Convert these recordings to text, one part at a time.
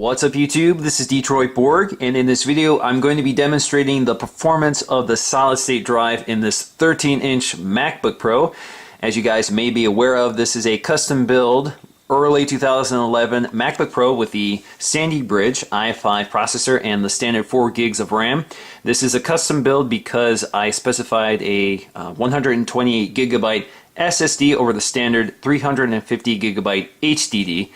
What's up YouTube? This is Detroit Borg, and in this video I'm going to be demonstrating the performance of the solid state drive in this 13-inch MacBook Pro. As you guys may be aware of, this is a custom build early 2011 MacBook Pro with the Sandy Bridge i5 processor and the standard 4 gigs of RAM. This is a custom build because I specified a 128 gigabyte SSD over the standard 350 gigabyte HDD.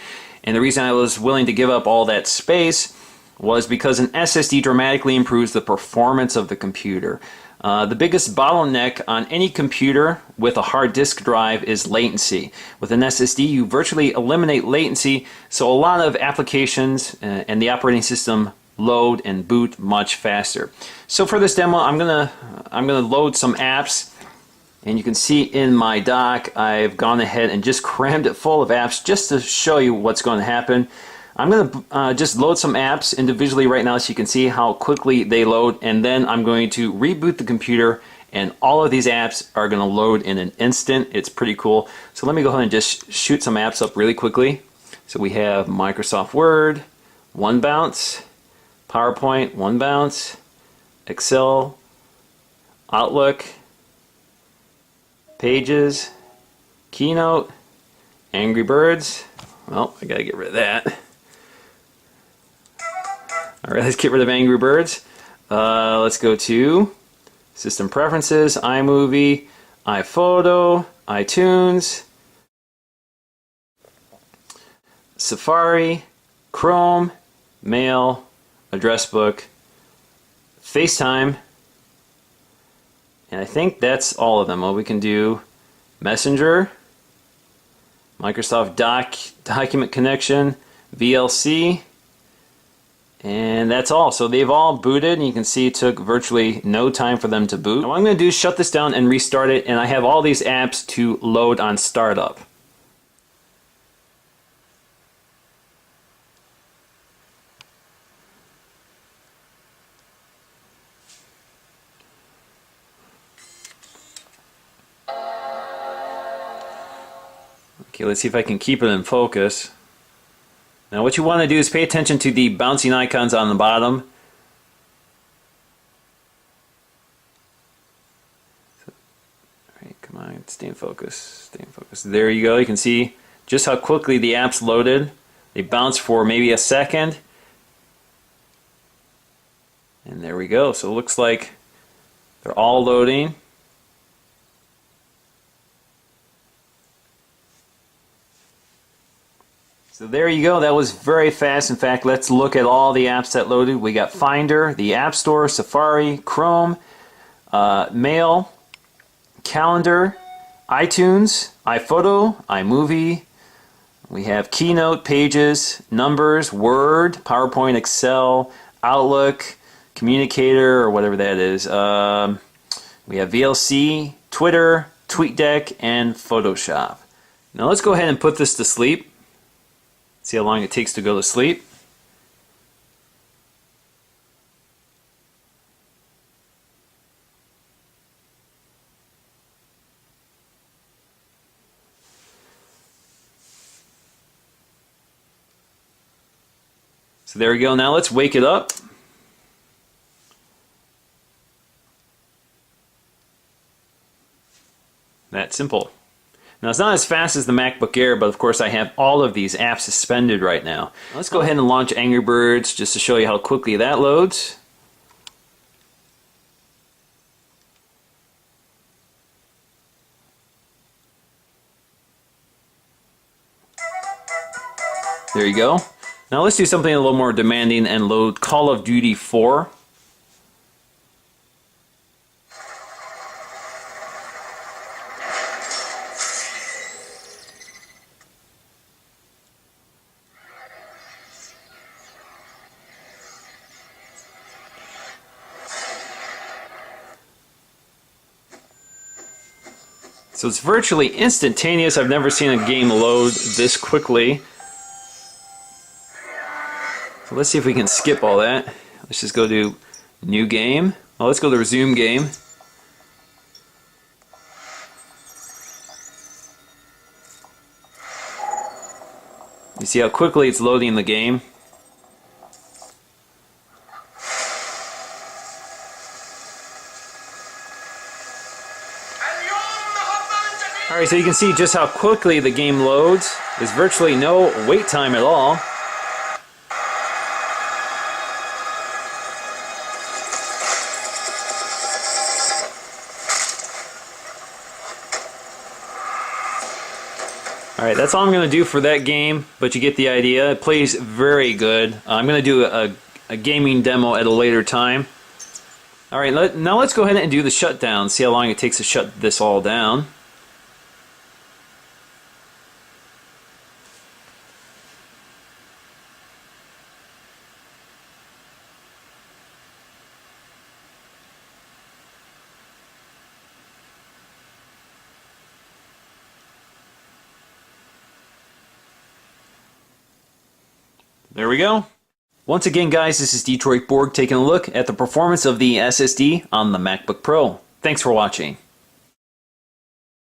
And the reason I was willing to give up all that space was because an SSD dramatically improves the performance of the computer. The biggest bottleneck on any computer with a hard disk drive is latency. With an SSD, you virtually eliminate latency, so a lot of applications and the operating system load and boot much faster. So for this demo, I'm gonna load some apps. And you can see in my dock, I've gone ahead and just crammed it full of apps just to show you what's going to happen. I'm going to just load some apps individually right now so you can see how quickly they load, and then I'm going to reboot the computer and all of these apps are going to load in an instant. It's pretty cool. So let me go ahead and just shoot some apps up really quickly. So we have Microsoft Word, one bounce, PowerPoint, one bounce, Excel, Outlook, Pages, Keynote, Angry Birds. Well, I gotta get rid of that. Alright, let's get rid of Angry Birds. Let's go to System Preferences, iMovie, iPhoto, iTunes, Safari, Chrome, Mail, Address Book, FaceTime, and I think that's all of them. Well, we can do Messenger, Microsoft Document Connection, VLC, and that's all. So they've all booted, and you can see it took virtually no time for them to boot. Now what I'm going to do is shut this down and restart it, and I have all these apps to load on startup. Okay, let's see if I can keep it in focus. Now what you want to do is pay attention to the bouncing icons on the bottom. Alright, come on, stay in focus, stay in focus. There you go, you can see just how quickly the apps loaded. They bounce for maybe a second. And there we go, so it looks like they're all loading. So there you go, that was very fast. In fact, let's look at all the apps that loaded. We got Finder, the App Store, Safari, Chrome, Mail, Calendar, iTunes, iPhoto, iMovie. We have Keynote, Pages, Numbers, Word, PowerPoint, Excel, Outlook, Communicator, or whatever that is. We have VLC, Twitter, TweetDeck, and Photoshop. Now let's go ahead and put this to sleep. See how long it takes to go to sleep. So there we go. Now let's wake it up. That simple. Now it's not as fast as the MacBook Air, but of course I have all of these apps suspended right now. Let's go ahead and launch Angry Birds just to show you how quickly that loads. There you go. Now let's do something a little more demanding and load Call of Duty 4. So it's virtually instantaneous. I've never seen a game load this quickly. So let's see if we can skip all that. Let's just go to New Game. Well, let's go to Resume Game. You see how quickly it's loading the game. Alright, so you can see just how quickly the game loads. There's virtually no wait time at all. Alright, that's all I'm going to do for that game, but you get the idea. It plays very good. I'm going to do a gaming demo at a later time. Alright, now let's go ahead and do the shutdown, see how long it takes to shut this all down. There we go. Once again, guys, this is Detroit Borg taking a look at the performance of the SSD on the MacBook Pro. Thanks for watching.